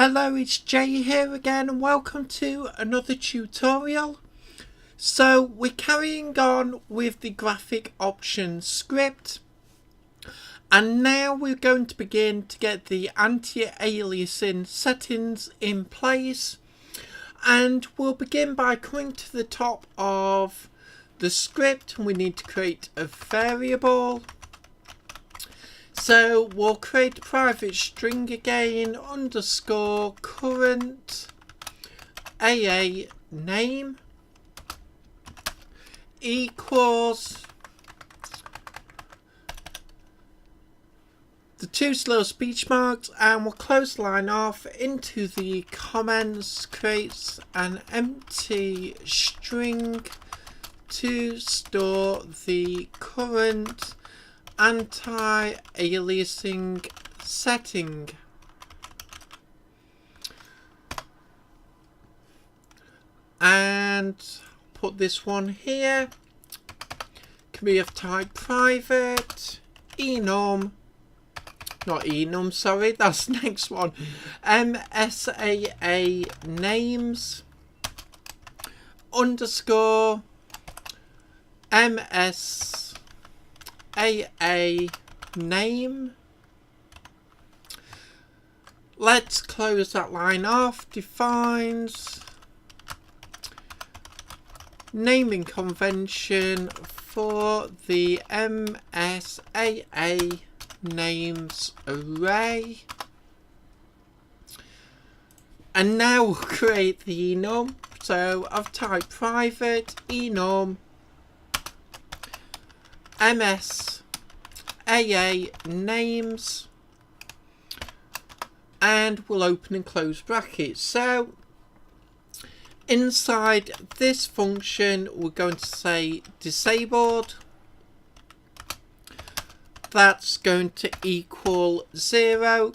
Hello, it's Jay here again and welcome to another tutorial. So we're carrying on with the graphic options script, and now we're going to begin to get the anti-aliasing settings in place, and we'll begin by coming to the top of the script and we need to create a variable. So we'll create a private string again, underscore current AA name equals the two little speech marks, and we'll close the line off. Into the comments creates an empty string to store the current anti-aliasing setting. And put this one here. Can be of type private, enum, not enum, sorry, that's the next one. MSAA names underscore MSAA name. Let's close that line off. Defines naming convention for the MSAA names array. And now we'll create the enum. So of type private, enum MSAA names, and we'll open and close brackets. So inside this function we're going to say disabled. That's going to equal 0,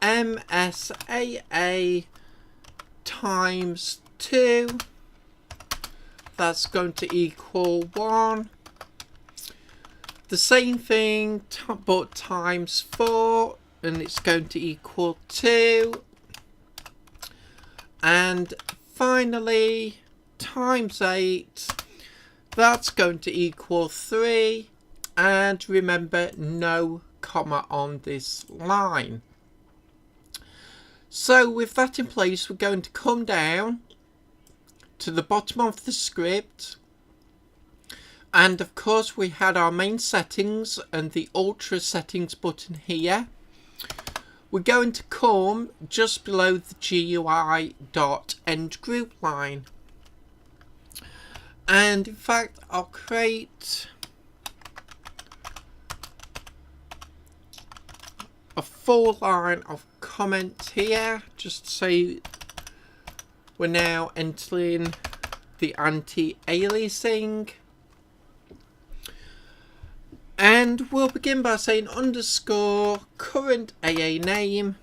MSAA times 2. That's going to equal 1. The same thing but times 4, and it's going to equal 2. And finally times 8, that's going to equal 3. And remember, no comma on this line. So with that in place, we're going to come down to the bottom of the script, and of course we had our main settings and the ultra settings button here. We're going to come just below the GUI.end group line, and in fact I'll create a full line of comment here just to say we're now entering the anti-aliasing. And we'll begin by saying underscore current AA name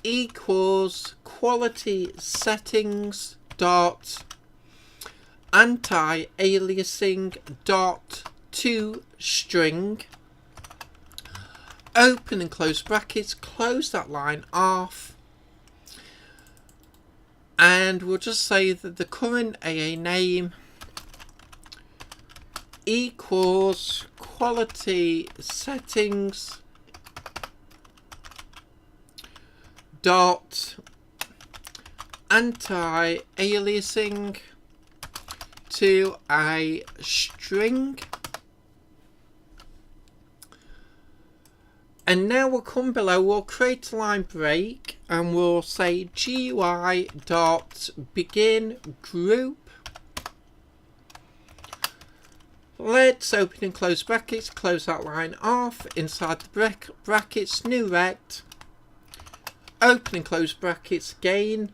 equals quality settings dot anti-aliasing dot to string. Open and close brackets, close that line off. And we'll just say that the current AA name equals quality settings dot anti-aliasing to a string. And now we'll come below, we'll create a line break and we'll say GUI.begin group. Let's open and close brackets, close that line off. Inside the brackets, new rect. Open and close brackets again.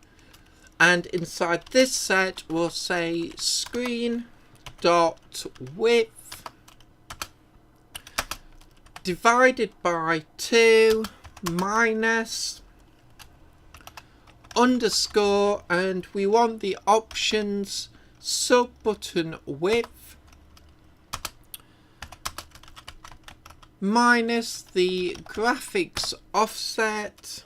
And inside this set, we'll say screen.width divided by 2 minus underscore, and we want the options sub button width minus the graphics offset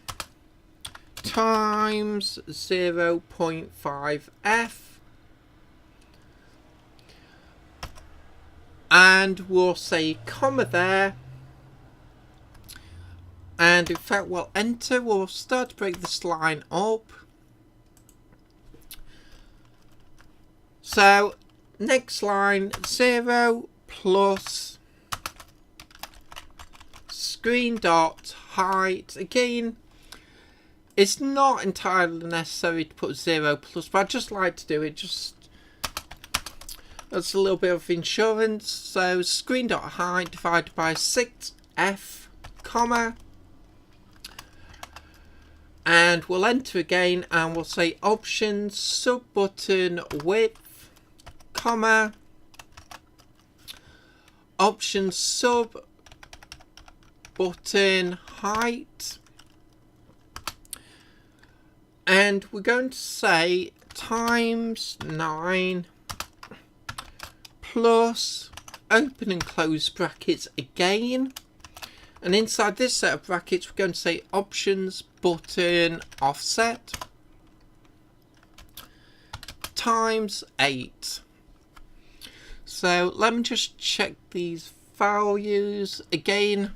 times 0.5f, and we'll say comma there, and in fact we'll enter. We'll start to break this line up. So next line, 0 plus screen dot height. Again, it's not entirely necessary to put 0 plus, but I just like to do it just as a little bit of insurance. So screen dot height divided by 6f, comma, and we'll enter again, and we'll say options sub button width, comma, options sub button height, and we're going to say times 9 plus open and close brackets again, and inside this set of brackets we're going to say options button offset times 8. So let me just check these values again.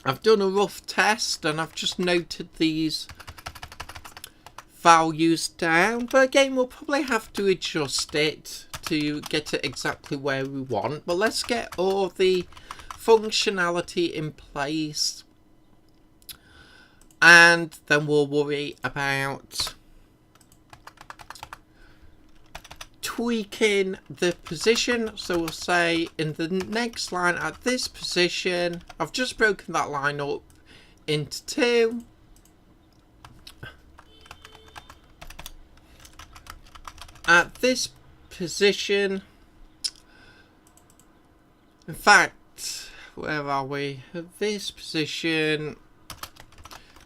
I've done a rough test and I've just noted these values down, but again we'll probably have to adjust it to get it exactly where we want. But let's get all the functionality in place, and then we'll worry about tweaking the position. So we'll say in the next line at this position, I've just broken that line up into 2. At this position, in fact, where are we? At this position,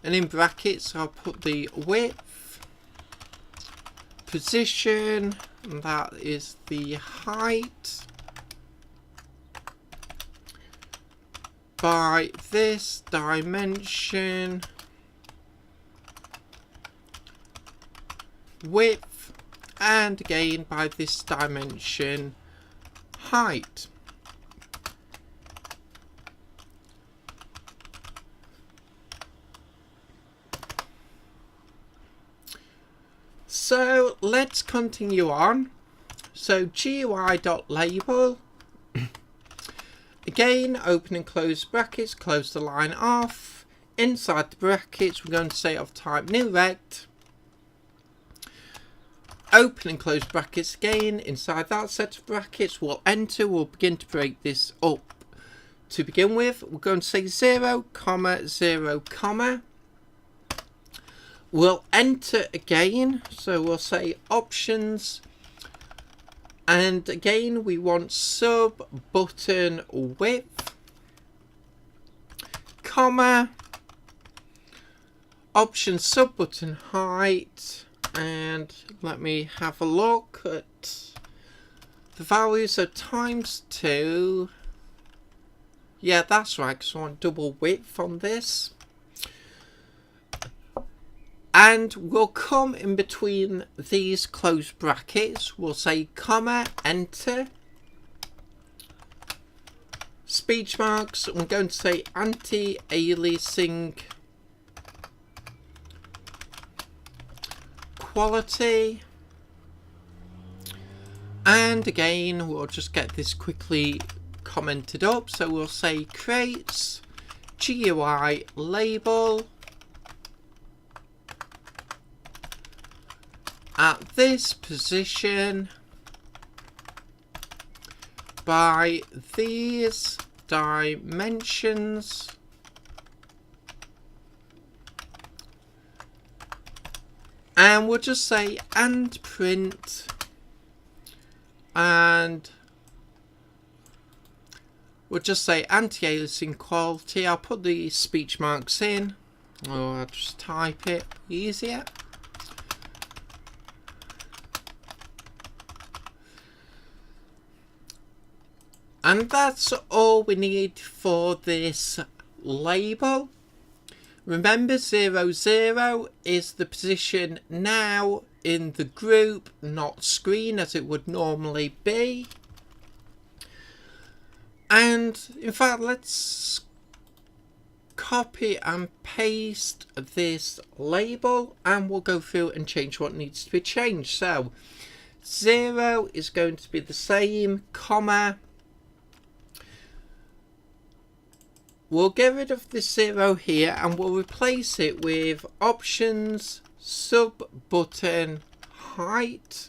and in brackets I'll put the width, position, and that is the height, by this dimension, width, and again by this dimension, height. So let's continue on. So GUI.label, again open and close brackets, close the line off. Inside the brackets we're going to say of type new rect, open and close brackets again. Inside that set of brackets we'll enter. We'll begin to break this up. To begin with, we're going to say 0, 0, comma. We'll enter again, so we'll say options, and again we want sub button width, comma, option sub button height, and let me have a look at the values. So times 2, yeah, that's right, because I want double width on this. And we'll come in between these closed brackets. We'll say comma, enter, speech marks. I'm going to say anti-aliasing quality. And again, we'll just get this quickly commented up. So we'll say creates GUI label at this position by these dimensions, and we'll just say and print, and we'll just say anti-aliasing quality. I'll put the speech marks in, or I'll just type it easier. And that's all we need for this label. Remember, 0, 0 is the position now in the group, not screen as it would normally be. And in fact, let's copy and paste this label and we'll go through and change what needs to be changed. So 0 is going to be the same, comma. We'll get rid of the 0 here and we'll replace it with options sub button height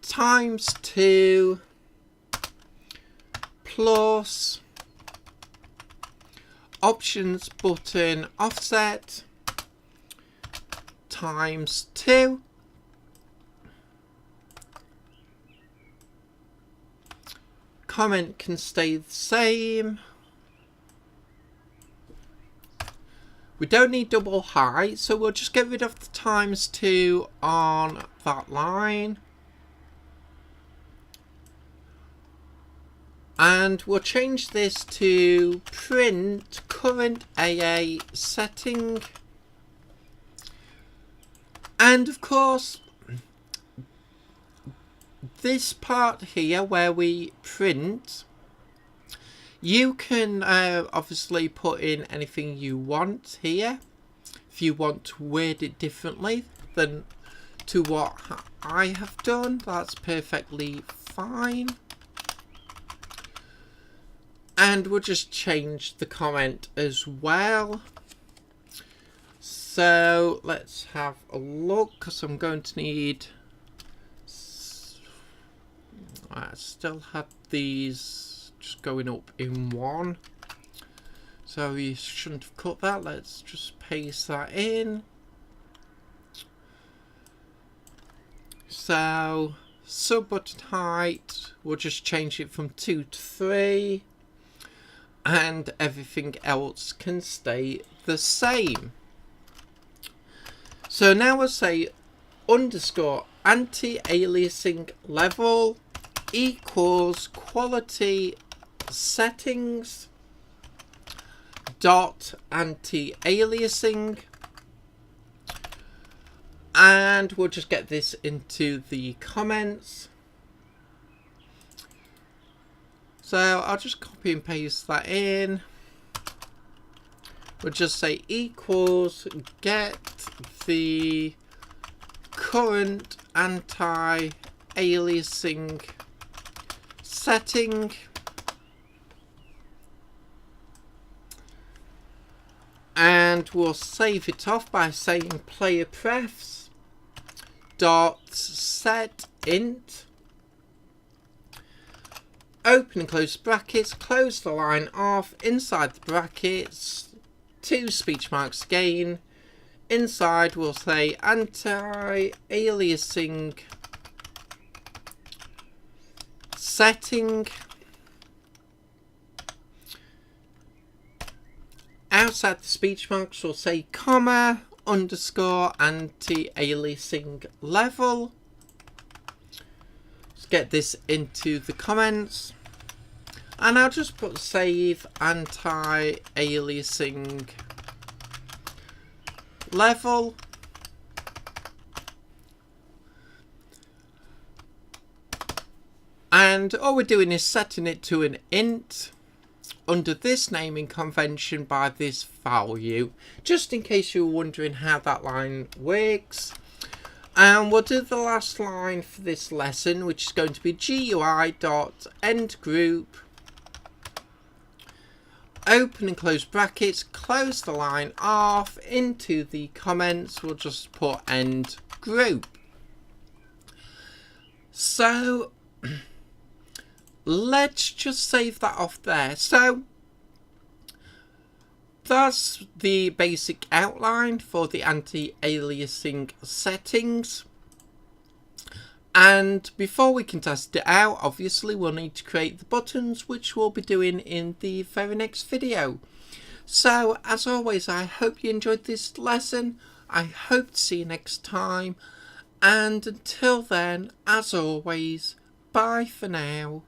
times 2 plus options button offset times 2 comment can stay the same. We don't need double height, so we'll just get rid of the times 2 on that line. And we'll change this to print current AA setting. And of course, this part here where we print, you can obviously put in anything you want here. If you want to word it differently than to what I have done, that's perfectly fine. And we'll just change the comment as well. So let's have a look, because I'm going to need... I still have these just going up in one, so you shouldn't have cut that. Let's just paste that in. So sub button height, we'll just change it from 2 to 3 and everything else can stay the same. So now we'll say underscore anti-aliasing level equals quality settings dot anti-aliasing, and we'll just get this into the comments. So I'll just copy and paste that in. We'll just say equals get the current anti-aliasing setting, and we'll save it off by saying player prefs dot set int, open and close brackets, close the line off, inside the brackets 2 speech marks again, inside we'll say anti-aliasing setting, outside the speech marks we'll say comma underscore anti-aliasing level. Let's get this into the comments, and I'll just put save anti-aliasing level. And all we're doing is setting it to an int under this naming convention by this value, just in case you were wondering how that line works. And we'll do the last line for this lesson, which is going to be GUI.endGroup, open and close brackets, close the line off, into the comments we'll just put end group. So let's just save that off there. So that's the basic outline for the anti-aliasing settings. And before we can test it out, obviously we'll need to create the buttons, which we'll be doing in the very next video. So as always, I hope you enjoyed this lesson. I hope to see you next time. And until then, as always, bye for now.